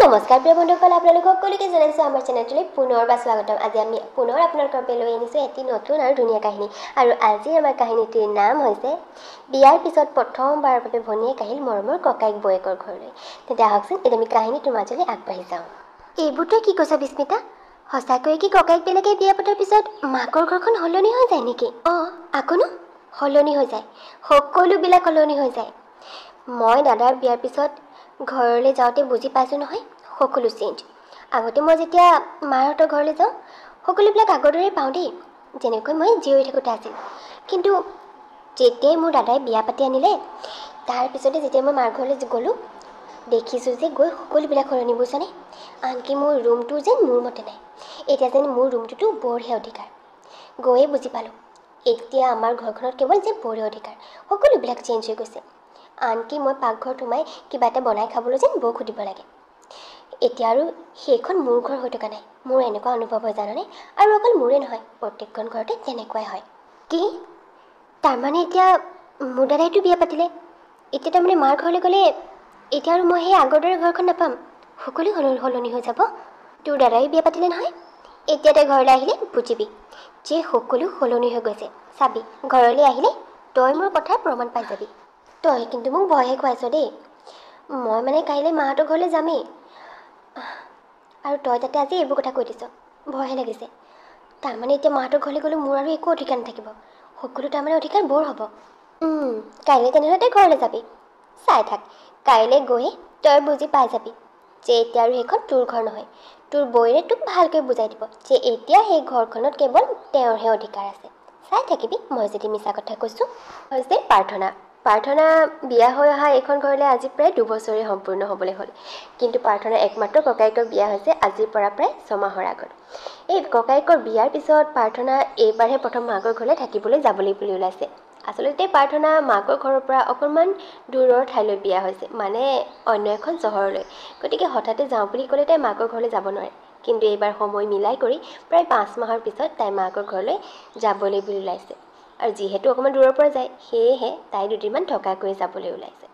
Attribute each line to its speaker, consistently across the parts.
Speaker 1: নমস্কাৰ প্ৰিয় বন্ধুসকল, আপোনালোক সকলোকে জনাইছোঁ আমাৰ চেনেলটোলৈ পুনৰ স্বাগতম। আজি আমি পুনৰ আপোনালোকৰ বাবে লৈ আনিছোঁ এটি নতুন আৰু ধুনীয়া কাহিনী। আৰু আজি আমাৰ কাহিনীটিৰ নাম হৈছে বিয়াৰ পিছত প্ৰথমবাৰৰ বাবে ভনীয়েক আহিল মৰমৰ ককায়েক বৌয়েকৰ ঘৰলৈ। তেতিয়া আহকচোন এতিয়া আমি কাহিনীটোৰ মাজলৈ আগবাঢ়ি যাওঁ। এইবোৰ তই কি কৈছ বিস্মিতা? সঁচাকৈয়ে কি ককায়েক বেলেগে বিয়া পতাৰ পিছত মাকৰ ঘৰখন সলনি হৈ যায় নেকি? আকৌনো সলনি হৈ যায়, সকলোবিলাক সলনি হৈ যায়। মই দাদাৰ বিয়াৰ পিছত ঘৰলৈ যাওঁতে বুজি পাইছোঁ নহয়, সকলো চেঞ্জ। আগতে মই যেতিয়া মাহঁতৰ ঘৰলৈ যাওঁ সকলোবিলাক আগৰ দৰেই পাওঁ দেই, যেনেকৈ মই জীয়ৰী থাকোঁতে আছিল। কিন্তু যেতিয়াই মোৰ দাদাই বিয়া পাতি আনিলে তাৰপিছতে যেতিয়া মই মাৰ ঘৰলৈ গ'লোঁ দেখিছোঁ যে গৈ সকলোবিলাক সলনি বুজিছানে। আনকি মোৰ ৰুমটো যেন মোৰ মতে নাই, এতিয়া যেন মোৰ ৰুমটোতো বৰহে অধিকাৰ। গৈয়ে বুজি পালোঁ এতিয়া আমাৰ ঘৰখনত কেৱল যে বৰহে অধিকাৰ, সকলোবিলাক চেঞ্জ হৈ গৈছে। আনকি মই পাকঘৰত সোমাই কিবা এটা বনাই খাবলৈ যেন বৌক সুধিব লাগে। এতিয়া আৰু সেইখন মোৰ ঘৰ হৈ থকা নাই, মোৰ এনেকুৱা অনুভৱ হয় জানানে। আৰু অকল মোৰে নহয়, প্ৰত্যেকখন ঘৰতে তেনেকুৱাই হয়। কি তাৰমানে এতিয়া মোৰ দাদাইতো বিয়া পাতিলে, এতিয়া তাৰমানে মাৰ ঘৰলৈ গ'লে এতিয়া আৰু মই সেই আগৰ দৰে ঘৰখন নাপাম, সকলো সলনি হৈ যাব। তোৰ দাদাই বিয়া পাতিলে নহয়, এতিয়া তই ঘৰলৈ আহিলে বুজিবি যে সকলো সলনি হৈ গৈছে। চাবি ঘৰলৈ আহিলে তই মোৰ কথাৰ প্ৰমাণ পাই যাবি। তই কিন্তু মোক ভয়হে খুৱাইছ দেই। মই মানে কাইলৈ মাহঁতৰ ঘৰলৈ যামেই, আৰু তই তাতে আজি এইবোৰ কথা কৈ দিছ, ভয়হে লাগিছে। তাৰমানে এতিয়া মাহঁতৰ ঘৰলৈ গ'লেও মোৰ আৰু একো অধিকাৰ নাথাকিব, সকলো তাৰমানে অধিকাৰ বৰ হ'ব। কাইলৈ তেনেহ'লে তই ঘৰলৈ যাবি, চাই থাক কাইলৈ গৈ তই বুজি পাই যাবি যে এতিয়া আৰু সেইখন তোৰ ঘৰ নহয়। তোৰ বৌয়ে তোক ভালকৈ বুজাই দিব যে এতিয়া সেই ঘৰখনত কেৱল তেওঁৰহে অধিকাৰ আছে। চাই থাকিবি মই যদি মিছা কথা কৈছোঁ। হৈছে প্ৰাৰ্থনা বিয়া হৈ অহা এইখন ঘৰলৈ আজি প্ৰায় 2 বছৰেই সম্পূৰ্ণ হ'বলৈ হ'ল। কিন্তু প্ৰাৰ্থনাৰ একমাত্ৰ ককায়েকৰ বিয়া হৈছে আজিৰ পৰা প্ৰায় 6 মাহৰ আগত। এই ককায়েকৰ বিয়াৰ পিছত প্ৰাৰ্থনা এইবাৰহে প্ৰথম মাকৰ ঘৰলৈ থাকিবলৈ যাবলৈ বুলি ওলাইছে। আচলতে প্ৰাৰ্থনা মাকৰ ঘৰৰ পৰা অকণমান দূৰৰ ঠাইলৈ বিয়া হৈছে, মানে অন্য এখন চহৰলৈ। গতিকে হঠাতে যাওঁ বুলি ক'লে তাই মাকৰ ঘৰলৈ যাব নোৱাৰে। কিন্তু এইবাৰ সময় মিলাই কৰি প্ৰায় 5 মাহৰ পিছত তাই মাকৰ ঘৰলৈ যাবলৈ বুলি ওলাইছে। আৰু যিহেতু অকণমান দূৰৰ পৰা যায় সেয়েহে তাই দুদিনমান থকাকৈ যাবলৈ ওলাইছে।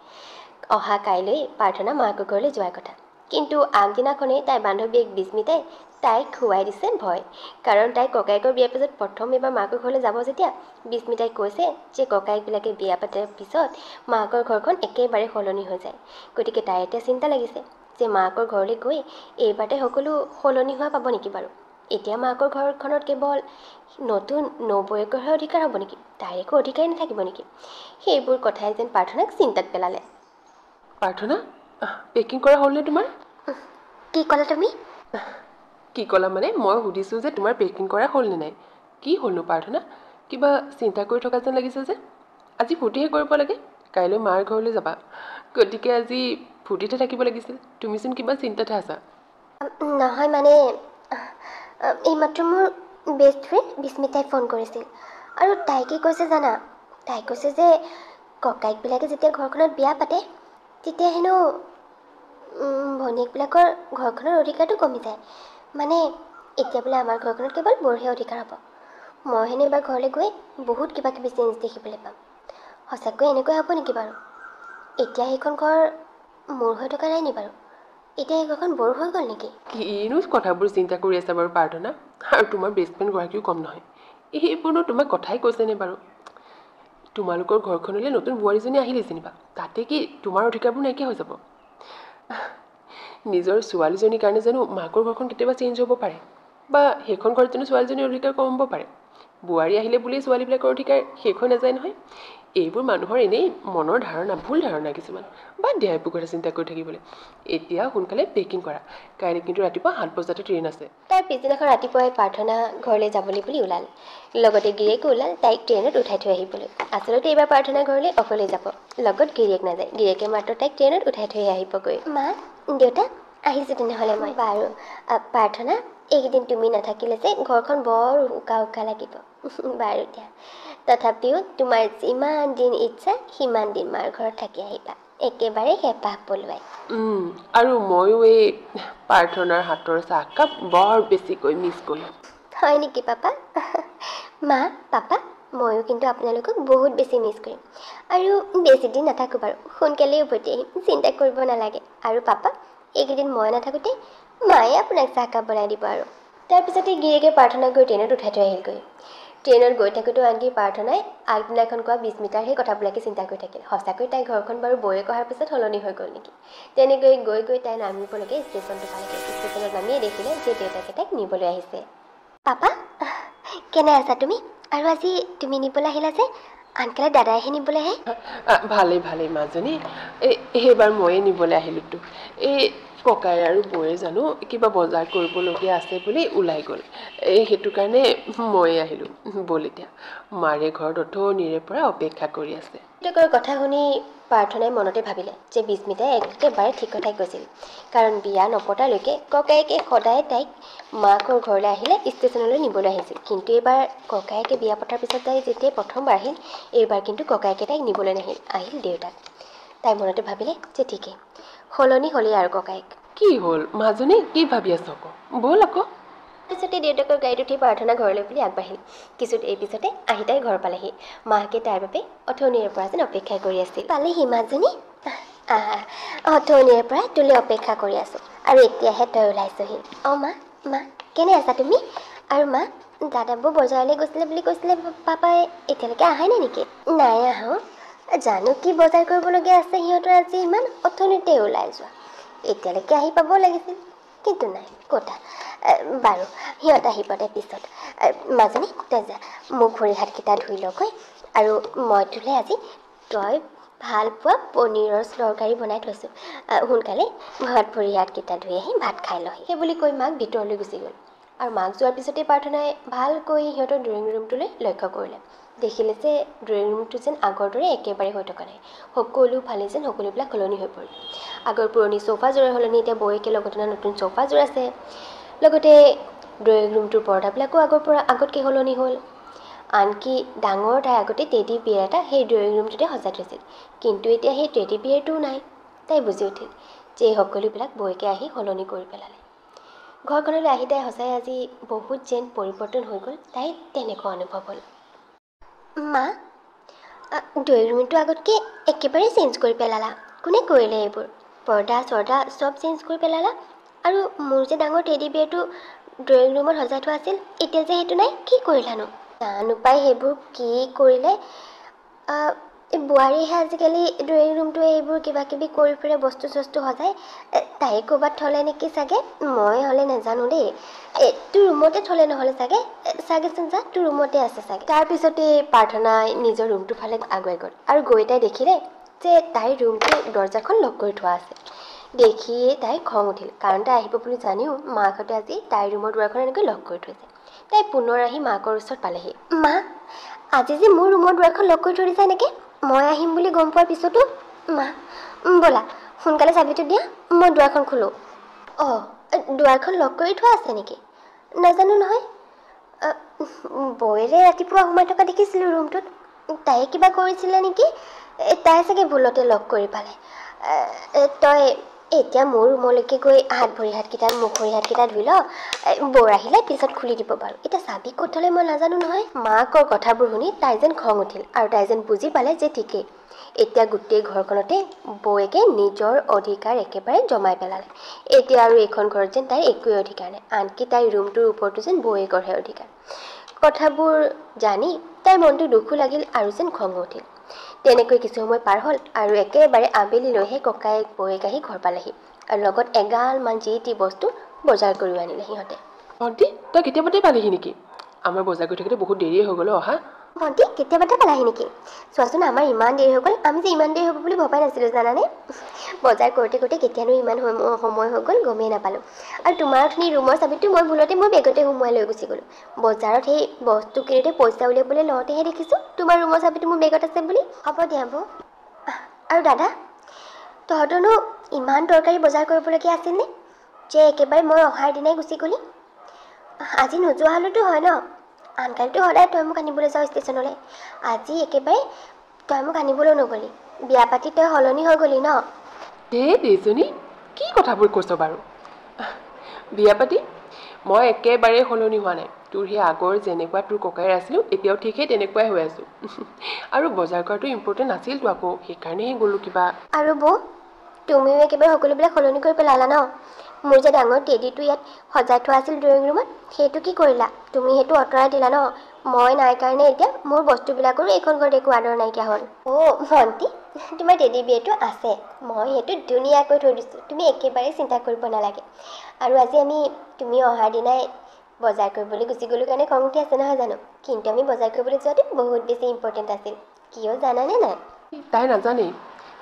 Speaker 1: অহা কাইলৈ প্ৰাৰ্থনা মাকৰ ঘৰলৈ যোৱাৰ কথা, কিন্তু আগদিনাখনেই তাইৰ বান্ধৱীয়েক বিস্মিতাই তাইক খুৱাই দিছে ভয়। কাৰণ তাই ককায়েকৰ বিয়াৰ পিছত প্ৰথম এবাৰ মাকৰ ঘৰলৈ যাব যেতিয়া বিস্মিতাই কৈছে যে ককায়েকবিলাকে বিয়া পতাৰ পিছত মাকৰ ঘৰখন একেবাৰে সলনি হৈ যায়। গতিকে তাইৰ এতিয়া চিন্তা লাগিছে যে মাকৰ ঘৰলৈ গৈ এইবাৰ তাই সকলো সলনি হোৱা পাব নেকি বাৰু। এতিয়া মাকৰ ঘৰখনত কেৱল নতুন নবৌয়েকৰহে অধিকাৰ হ'ব নেকি, তাইৰ একো অধিকাৰেই নাথাকিব নেকি। সেইবোৰ কথাই যেন প্ৰাৰ্থনাক চিন্তাত পেলালে।
Speaker 2: প্ৰাৰ্থনা, পেকিং কৰা হ'লনে তোমাৰ?
Speaker 1: কি ক'লা তুমি?
Speaker 2: কি ক'লা মানে মই সুধিছোঁ যে তোমাৰ পেকিং কৰা হ'লনে নাই। কি হ'লনো প্ৰাৰ্থনা, কিবা চিন্তা কৰি থকা যেন লাগিছে যে। আজি ফূৰ্তিহে কৰিব লাগে, কাইলৈ মাৰ ঘৰলৈ যাবা, গতিকে আজি ফূৰ্তিতে থাকিব লাগিছিল। তুমিচোন কিবা চিন্তাতহে আছা।
Speaker 1: নহয় মানে এইমাত্ৰ মোৰ বেষ্ট ফ্ৰেণ্ড বিস্মিতাই ফোন কৰিছিল, আৰু তাই কি কৈছে জানা, তাই কৈছে যে ককায়েকবিলাকে যেতিয়া ঘৰখনত বিয়া পাতে তেতিয়া হেনো ভনীয়েকবিলাকৰ ঘৰখনৰ অধিকাৰটো কমি যায়। মানে এতিয়া বোলে আমাৰ ঘৰখনত কেৱল বৰহে অধিকাৰ হ'ব। মই হেনো এবাৰ ঘৰলৈ গৈ বহুত কিবা কিবি চেঞ্জ দেখিবলৈ পাম। সঁচাকৈ এনেকৈ হ'ব নেকি বাৰু? এতিয়া সেইখন ঘৰ মোৰ হৈ থকা নাই নি বাৰু? এতিয়া এই ঘৰখন বৰ হৈ গ'ল নেকি?
Speaker 2: কিনো কথাবোৰ চিন্তা কৰি আছা বাৰু প্ৰাৰ্থনা, আৰু তোমাৰ বেষ্ট ফ্ৰেণ্ডগৰাকীও কম নহয়। এইবোৰনো তোমাক কথাই কৈছেনে বাৰু। তোমালোকৰ ঘৰখনলৈ নতুন বোৱাৰীজনী আহিলে যেনিবা, তাতে কি তোমাৰ অধিকাৰবোৰ নাইকিয়া হৈ যাব? নিজৰ ছোৱালীজনীৰ কাৰণে জানো মাকৰ ঘৰখন কেতিয়াবা চেঞ্জ হ'ব পাৰে, বা সেইখন ঘৰত জানো ছোৱালীজনীৰ অধিকাৰ কম হ'ব পাৰে? বোৱাৰী আহিলে বুলি ছোৱালীবিলাকৰ অধিকাৰ শেষ হৈ নাযায় নহয়। এইবোৰ মানুহৰ এনেই মনৰ ধাৰণা, ভুল ধাৰণা কিছুমান। বাদ দিয়া এইবোৰ কথা চিন্তা কৰি থাকিবলৈ। এতিয়া সোনকালে পেকিং কৰা, কাইলৈ কিন্তু ৰাতিপুৱা 7 বজাতে ট্ৰেইন আছে।
Speaker 1: তাৰ পিছদিনাখন ৰাতিপুৱাই প্ৰাৰ্থনা ঘৰলৈ যাবলৈ বুলি ওলাল, লগতে গিৰিয়েকো ওলাল তাইক ট্ৰেইনত উঠাই থৈ আহিবলৈ। আচলতে এইবাৰ প্ৰাৰ্থনা ঘৰলৈ অকলেই যাব, লগত গিৰিয়েক নাযায়। গিৰিয়েকে মাত্ৰ তাইক ট্ৰেইনত উঠাই থৈ আহিবগৈ। মা, দেউতা আহিছোঁ তেনেহ'লে মই। বাৰু প্ৰাৰ্থনা, এইকেইদিন তুমি নাথাকিলে যে ঘৰখন বৰ উকা উকা লাগিব। বাৰু দিয়া, তথাপিও তোমাৰ যিমান দিন ইচ্ছা সিমান দিন মাৰ ঘৰত থাকি আহিবা, একেবাৰে হেঁপাহ পলুৱাই।
Speaker 2: আৰু ময়ো এই প্ৰাৰ্থনাৰ হাতৰ চাহকাপ বৰ বেছিকৈ মিছ কৰিম।
Speaker 1: হয় নেকি পাপা? মা, পাপা, ময়ো কিন্তু আপোনালোকক বহুত বেছি মিছ কৰিম। আৰু বেছিদিন নাথাকোঁ বাৰু, সোনকালেই উভতি আহিম, চিন্তা কৰিব নালাগে। আৰু পাপা, এইকেইদিন মই নাথাকোঁতে মায়ে আপোনাক চাহকাপ বনাই দিব আৰু তাৰপিছতে গিৰিয়েকে প্ৰাৰ্থনা কৰি ট্ৰেইনত উঠাই থৈ আহিলগৈ ট্ৰেইনত গৈ থাকোঁতেও আনকি প্ৰাৰ্থনাই আগদিনাখন কোৱা 20 মিটাৰ সেই কথাবিলাকে চিন্তা কৰি থাকিল সঁচাকৈ তাই ঘৰখন বাৰু বৌয়ে অহাৰ পিছত সলনি হৈ গ'ল নেকি তেনেকৈ গৈ গৈ তাই নামিবলৈকে ষ্টেচনটো পালেগৈ ষ্টেচনত নামিয়ে দেখিলে যে দেউতাকে তাইক নিবলৈ আহিছে পাপা কেনে আছা তুমি আৰু আজি তুমি নিবলৈ আহিলা যে আনকালে দাদাইহে নিবলৈ আহে
Speaker 2: ভালেই ভালেই মাজনী এইবাৰ ময়ে নিবলৈ আহিলোঁতো এই ককাই আৰু বৌয়ে জানো কিবা বজাৰ কৰিবলগীয়া আছে বুলি ওলাই গ'ল সেইটো কাৰণে ময়ে আহিলোঁ ব'ল এতিয়া মাৰে ঘৰত অথনিৰে পৰা অপেক্ষা কৰি আছে
Speaker 1: দেউতাকৰ কথা শুনি প্ৰাৰ্থনাই মনতে ভাবিলে যে বিস্মিতাই একেবাৰে ঠিক কথাই কৈছিল কাৰণ বিয়া নপতালৈকে ককায়েকে সদায় তাইক মাকৰ ঘৰলৈ আহিলে ষ্টেচনলৈ নিবলৈ আহিছিল কিন্তু এইবাৰ ককায়েকে বিয়া পতাৰ পিছত তাই যেতিয়া প্ৰথমবাৰ আহিল এইবাৰ কিন্তু ককায়েকে তাইক নিবলৈ নাহিল আহিল দেউতাক তাই মনতে ভাবিলে যে ঠিকেই সলনি হ'লেই আৰু ককায়েক
Speaker 2: কি হ'ল মাজনী কি ভাবি আছ আকৌ ব'ল আকৌ
Speaker 1: পিছতে দেউতাকৰ গাড়ীত উঠি প্ৰাৰ্থনা ঘৰলৈ বুলি আগবাঢ়িল কিছু দেৰি পিছতে আহি তাই ঘৰ পালেহি মাকে তাৰ বাবে অথনিৰে পৰা যেন অপেক্ষা কৰি আছিল পালেহি মাজনী অথনিৰে পৰা তোলৈ অপেক্ষা কৰি আছোঁ আৰু এতিয়াহে তই ওলাইছহি অঁ মা কেনে আছা তুমি আৰু মা দাদাবোৰ বজাৰলৈ গৈছিলে বুলি কৈছিলে পাপাই এতিয়ালৈকে অহাই নাই নেকি নাই আহোঁ জানো কি বজাৰ কৰিবলগীয়া আছে সিহঁতৰ আজি ইমান অথনিতে ওলাই যোৱা এতিয়ালৈকে আহি পাব লাগিছিল কিন্তু নাই ক'তা বাৰু সিহঁত আহি পাতে পিছত মাজনী তই যা মোক ভৰি হাতকেইটা ধুই লগৈ আৰু মই তোলৈ আজি তই ভাল পোৱা পনীৰৰ তৰকাৰী বনাই থৈছোঁ সোনকালে ভাত ভৰি হাতকেইটা ধুই আহি ভাত খাই লহি সেই বুলি কৈ মাক ভিতৰলৈ গুচি গ'ল আৰু মাক যোৱাৰ পিছতে প্ৰাৰ্থনাই ভালকৈ সিহঁতৰ ড্ৰয়িং ৰুমটোলৈ লক্ষ্য কৰিলে দেখিলে যে ড্ৰয়িং ৰুমটো যেন আগৰ দৰে একেবাৰে হৈ থকা নাই সকলোফালে যেন সকলোবিলাক সলনি হৈ পৰিল আগৰ পুৰণি চোফাযোৰৰ সলনি এতিয়া বৌয়েকে লগত অনা নতুন চোফাযোৰ আছে লগতে ড্ৰয়িং ৰুমটোৰ পৰ্দাবিলাকো আগতকৈ সলনি হ'ল আনকি ডাঙৰ তাই আগতে টেডি বিয়াৰ এটা সেই ড্ৰয়িং ৰুমটোতে সজাই থৈছিল কিন্তু এতিয়া সেই টেডি বিয়াৰটোও নাই তাই বুজি উঠিল যে এই সকলোবিলাক বৌয়েকে আহি সলনি কৰি পেলালে ঘৰখনলৈ আহি তাই সঁচাই আজি বহুত যেন পৰিৱৰ্তন হৈ গ'ল তাই তেনেকুৱা অনুভৱ হ'ল মা ড্ৰয়িং ৰুমটো আগতকৈ একেবাৰে চেঞ্জ কৰি পেলালা কোনে কৰিলে এইবোৰ পৰ্দা চৰ্দা চব চেঞ্জ কৰি পেলালা আৰু মোৰ যে ডাঙৰ টেডি বিয়াৰটো ড্ৰয়িং ৰুমত সজাই থোৱা আছিল এতিয়া যে সেইটো নাই কি কৰিলানো জানো পাই সেইবোৰ কি কৰিলে বোৱাৰীহে আজিকালি ড্ৰয়িং ৰুমটোৱে এইবোৰ কিবা কিবি কৰি ফুৰে বস্তু চস্তু সজাই তাই ক'ৰবাত থ'লে নেকি চাগে মই হ'লে নাজানো দেই তোৰ ৰুমতে থ'লে নহ'লে চাগেচোন যা তোৰ ৰুমতে আছে চাগে তাৰপিছতে প্ৰাৰ্থনাই নিজৰ ৰুমটোৰ ফালে আগুৱাই গ'ল আৰু গৈ তাই দেখিলে যে তাইৰ ৰুমটোৰ দৰ্জাখন লক কৰি থোৱা আছে দেখিয়ে তাই খং উঠিল কাৰণ তাই আহিব বুলি জানিও মাকহঁতে আজি তাইৰ ৰুমৰ দুৱাৰখন এনেকৈ লক কৰি থৈছে তাই পুনৰ আহি মাকৰ ওচৰত পালেহি মা আজি যে মোৰ ৰুমৰ দুৱাৰখন লক কৰি থৈ দিছা এনেকৈ মই আহিম বুলি গম পোৱাৰ পিছতো মা ব'লা সোনকালে চাবিটো দিয়া মই দুৱাৰখন খোলোঁ অঁ দুৱাৰখন লক কৰি থোৱা আছে নেকি নাজানো নহয় বৌয়েৰে ৰাতিপুৱা সোমাই থকা দেখিছিলোঁ ৰুমটোত তাই কিবা কৰিছিলে নেকি তাই চাগে ভুলতে লক কৰি পালে তই এতিয়া মোৰ ৰুমলৈকে গৈ মুখ ভৰি হাতকেইটা ধুই ল বৌৰ আহিলে পিছত খুলি দিব বাৰু এতিয়া চাবি ক'ত থ'লে মই নাজানো নহয় মাকৰ কথাবোৰ শুনি তাই যেন খং উঠিল আৰু তাই যেন বুজি পালে যে ঠিকেই এতিয়া গোটেই ঘৰখনতে বৌয়েকে নিজৰ অধিকাৰ একেবাৰে জমাই পেলালে এতিয়া আৰু এইখন ঘৰত যেন তাইৰ একোৱেই অধিকাৰ নাই আনকি তাইৰ ৰুমটোৰ ওপৰতো যেন বৌয়েকৰহে অধিকাৰ কথাবোৰ জানি তাইৰ মনটো দুখো লাগিল আৰু যেন খং উঠিল তেনেকৈ কিছু সময় পাৰ হ'ল আৰু একেবাৰে আবেলিলৈহে ককায়েক বৌয়েক আহি ঘৰ পালেহি আৰু লগত এগালমান যি টি বস্তু বজাৰ কৰি আনিলে সিহঁতে
Speaker 2: ভণ্টি তই কেতিয়াবাতে পালেহি নেকি আমাৰ বজাৰ কৰি থাকোঁতে বহুত দেৰিয়ে হৈ গ'ল অহা
Speaker 1: ভণ্টি কেতিয়াবাতে পালাহি নেকি চোৱাচোন আমাৰ ইমান দেৰি হৈ গ'ল আমি যে ইমান দেৰি হ'ব বুলি ভবাই নাছিলোঁ জানানে বজাৰ কৰোঁতে কেতিয়ানো ইমান সময় হৈ গ'ল গমেই নাপালোঁ আৰু তোমাৰ অথনি ৰুমৰ চাবিটো মই ভুলতে মই বেগতে সোমোৱাই লৈ গুচি গ'লোঁ বজাৰত সেই বস্তু কিনোতে পইচা উলিয়াবলৈ লওঁতেহে দেখিছোঁ তোমাৰ ৰুমৰ চাবিটো মোৰ বেগত আছে বুলি হ'ব দিয়া বৌ আৰু দাদা তহঁতৰনো ইমান তৰকাৰী বজাৰ কৰিবলগীয়া আছিলনে যে একেবাৰে মই অহাৰ দিনাই গুচি গ'লি আজি নোযোৱা হ'লেতো হয় ন আনকালতো সদায় তই মোক আনিবলৈ যাওঁ ষ্টেচনলৈ আজি একেবাৰে তই মোক আনিবলৈ নগ'লি বিয়া পাতি তই সলনি হৈ গ'লি ন
Speaker 2: দেজনী কি কথাবোৰ কৈছ বাৰু বিয়া পাতি মই একেবাৰে সলনি হোৱা নাই তোৰ সেই আগৰ যেনেকুৱা তোৰ ককাইৰ আছিলোঁ এতিয়াও ঠিক সেই তেনেকুৱাই হৈ আছোঁ আৰু বজাৰ কৰাটো ইম্পৰ্টেণ্ট নাছিলতো আকৌ সেইকাৰণেহে গ'লোঁ কিবা
Speaker 1: আৰু বৌ তুমিও একেবাৰে সকলোবিলাক সলনি কৰি পেলালা ন মোৰ যে ডাঙৰ টেডিটো ইয়াত সজাই থোৱা আছিল ড্ৰয়িং ৰুমত সেইটো কি কৰিলা তুমি সেইটো আঁতৰাই দিলা ন মই নাই কাৰণে এতিয়া মোৰ বস্তুবিলাকৰো এইখন ঘৰত একো আদৰ নাইকিয়া হ'ল ভণ্টি তোমাৰ টেডি বিয়েৰটো আছে মই সেইটো ধুনীয়াকৈ থৈ দিছোঁ তুমি একেবাৰে চিন্তা কৰিব নালাগে আৰু আজি আমি তুমি অহাৰ দিনাই বজাৰ কৰিবলৈ গুচি গ'লোঁ কাৰণে খং উঠি আছে নহয় জানো কিন্তু আমি বজাৰ কৰিবলৈ যোৱাটো বহুত বেছি ইম্পৰ্টেণ্ট আছিল কিয় জানানে নাই
Speaker 2: তাই নাজানেই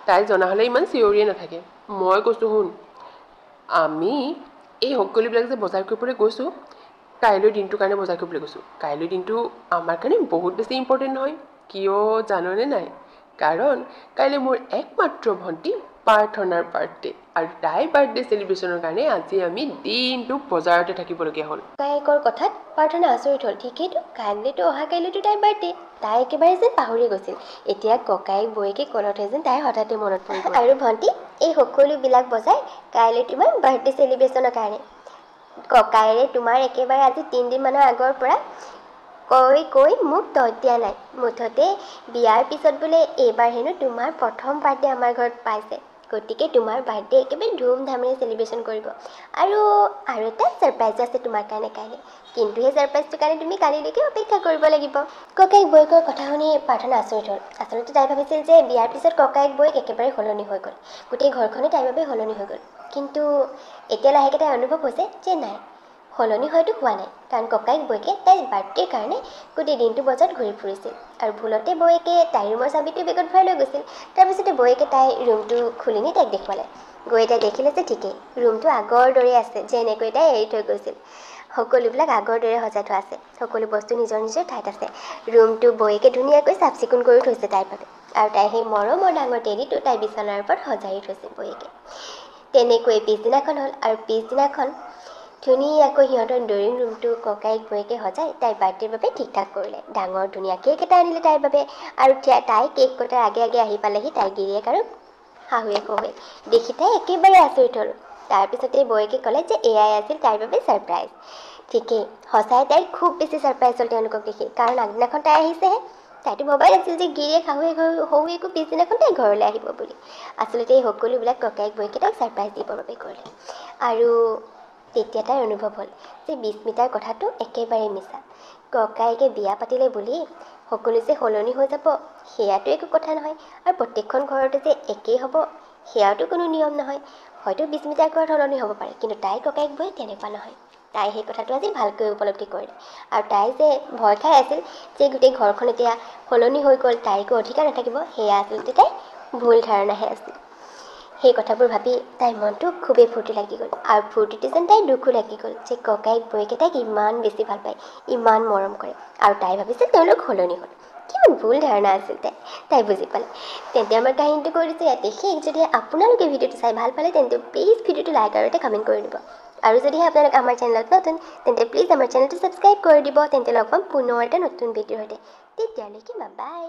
Speaker 2: তাই জনা হ'লে ইমান চিঞৰিয়ে নাথাকে মই কৈছোঁ শুন আমি এই সকলোবিলাক যে বজাৰ কৰিবলৈ গৈছোঁ কাইলৈ দিনটোৰ কাৰণে বজাৰ কৰিবলৈ গৈছোঁ কাইলৈ দিনটো আমাৰ কাৰণে বহুত বেছি ইম্পৰ্টেণ্ট নহয় কিয় জাননে নাই কাৰণ কাইলৈ মোৰ একমাত্ৰ ভণ্টি প্ৰাৰ্থনাৰ বাৰ্থডে আৰু তাইৰ বাৰ্থডে চেলিব্ৰেশ্যনৰ কাৰণে আজি আমি দিনটো বজাৰতে থাকিবলগীয়া হ'ল
Speaker 1: ককায়েকৰ কথাত প্ৰাৰ্থনা আচৰিত হ'ল ঠিকেইতো অহা কাইলৈতো তাইৰ বাৰ্থডে তাই একেবাৰে যেন পাহৰি গৈছিল এতিয়া ককায়েক বৌয়েকে ক'লতহে যেন তাইৰ হঠাতে মনত পৰিব আৰু ভণ্টি এই সকলোবিলাক বজাৰ কাইলৈ তোমাৰ বাৰ্থডে চেলিব্ৰেশ্যনৰ কাৰণে ককায়েৰে তোমাৰ একেবাৰে আজি 3 দিনমানৰ আগৰ পৰা কৈ মোক তত দিয়া নাই মুঠতে বিয়াৰ পিছত বোলে এইবাৰ হেনো তোমাৰ প্ৰথম বাৰ্থডে আমাৰ ঘৰত পাইছে গতিকে তোমাৰ বাৰ্থডে একেবাৰে ধুমধামেৰে চেলিব্ৰেশ্যন কৰিব আৰু এটা ছাৰপ্ৰাইজ আছে তোমাৰ কাৰণে কাইলৈ কিন্তু সেই ছাৰপ্ৰাইজটোৰ কাৰণে তুমি কালিলৈকে অপেক্ষা কৰিব লাগিব ককায়েক বৌয়েকৰ কথা শুনি প্ৰাৰ্থনা আচৰিত হ'ল আচলতে তাই ভাবিছিল যে বিয়াৰ পিছত ককায়েক বৌয়েক একেবাৰে সলনি হৈ গ'ল গোটেই ঘৰখনেই তাইৰ বাবে সলনি হৈ গ'ল কিন্তু এতিয়া লাহেকৈ তাইৰ অনুভৱ হৈছে যে নাই সলনি হয়তো হোৱা নাই কাৰণ ককায়েক বৌয়েকে তাইৰ বাৰ্থডেৰ কাৰণে গোটেই দিনটো বজাৰত ঘূৰি ফুৰিছিল আৰু ভুলতে বৌয়েকে তাইৰ ৰুমৰ চাবিটো বেগত ভৰাই লৈ গৈছিল তাৰপিছতে বৌয়েকে তাইৰ ৰুমটো খুলি নি তাইক দেখুৱালে গৈ তাই দেখিলে যে ঠিকেই ৰুমটো আগৰ দৰে আছে যেনেকৈ তাই এৰি থৈ গৈছিল সকলোবিলাক আগৰ দৰে সজাই থোৱা আছে সকলো বস্তু নিজৰ নিজৰ ঠাইত আছে ৰুমটো বৌয়েকে ধুনীয়াকৈ চাফ চিকুণ কৰি থৈছে তাইৰ বাবে আৰু তাই সেই মৰমৰ ডাঙৰ টেডিটো তাইৰ বিচনাৰ ওপৰত সজাই থৈছে বৌয়েকে তেনেকৈ পিছদিনাখন হ'ল আৰু পিছদিনাখন ধুনীয়াকৈ সিহঁতৰ ড্ৰয়িং ৰুমটো ককায়েক বৌয়েকে সজাই তাইৰ বাৰ্থডেৰ বাবে ঠিক ঠাক কৰিলে ডাঙৰ ধুনীয়া কেক এটা আনিলে তাইৰ বাবে আৰু তাই কেক কটাৰ আগে আহি পালেহি তাইৰ গিৰিয়েক আৰু শাহুৱেক দেখি তাই একেবাৰে আচৰিত হ'ল তাৰপিছতে বৌয়েকে ক'লে যে এয়াই আছিল তাইৰ বাবে ছাৰপ্ৰাইজ ঠিকেই সঁচাই তাইৰ খুব বেছি ছাৰপ্ৰাইজ হ'ল তেওঁলোকক দেখি কাৰণ আগদিনাখন তাই আহিছেহে তাইতো ভবাই নাছিল যে গিৰিয়েক শাহুৱেকো পিছদিনাখন তাই ঘৰলৈ আহিব বুলি আচলতে এই সকলোবিলাক ককায়েক বৌয়েকে তাইক ছাৰপ্ৰাইজ দিবৰ বাবে কৰিলে আৰু তেতিয়া তাইৰ অনুভৱ হ'ল যে বিস্মিতাৰ কথাটো একেবাৰে মিছা ককায়েকে বিয়া পাতিলে বুলি সকলো যে সলনি হৈ যাব সেয়াতো একো কথা নহয় আৰু প্ৰত্যেকখন ঘৰতে যে একেই হ'ব সেয়াতো কোনো নিয়ম নহয় হয়তো বিস্মিতাৰ ঘৰত সলনি হ'ব পাৰে কিন্তু তাইৰ ককায়েক বৌয়েক তেনেকুৱা নহয় তাই সেই কথাটো আজি ভালকৈ উপলব্ধি কৰিলে আৰু তাই যে ভয় খাই আছিল যে গোটেই ঘৰখন এতিয়া সলনি হৈ গ'ল তাইৰ একো অধিকাৰ নাথাকিব সেয়া আচলতে তাইৰ ভুল ধাৰণাহে আছিল সেই কথাবোৰ ভাবি তাইৰ মনটো খুবেই ফূৰ্তি লাগি গ'ল আৰু ফূৰ্তিতে যেন তাইৰ দুখো লাগি গ'ল যে ককায়েক বৌয়েকে তাইক ইমান বেছি ভাল পায় ইমান মৰম কৰে আৰু তাই ভাবিছিল তেওঁলোক সলনি হ'ল কিমান ভুল ধাৰণা আছিল তাই বুজি পালে তেন্তে আমাৰ কাহিনীটো কৰি দিছোঁ ইয়াতে শেষ যদি আপোনালোকে ভিডিঅ'টো চাই ভাল পালে তেন্তে প্লিজ ভিডিঅ'টো লাইক আৰু এটা কমেণ্ট কৰি দিব আৰু যদিহে আপোনালোক আমাৰ চেনেলত নতুন তেন্তে প্লিজ আমাৰ চেনেলটো ছাবস্ক্ৰাইব কৰি দিব তেন্তে লগ পাম পুনৰ এটা নতুন ভিডিঅ'ৰ সৈতে তেতিয়ালৈকে বাই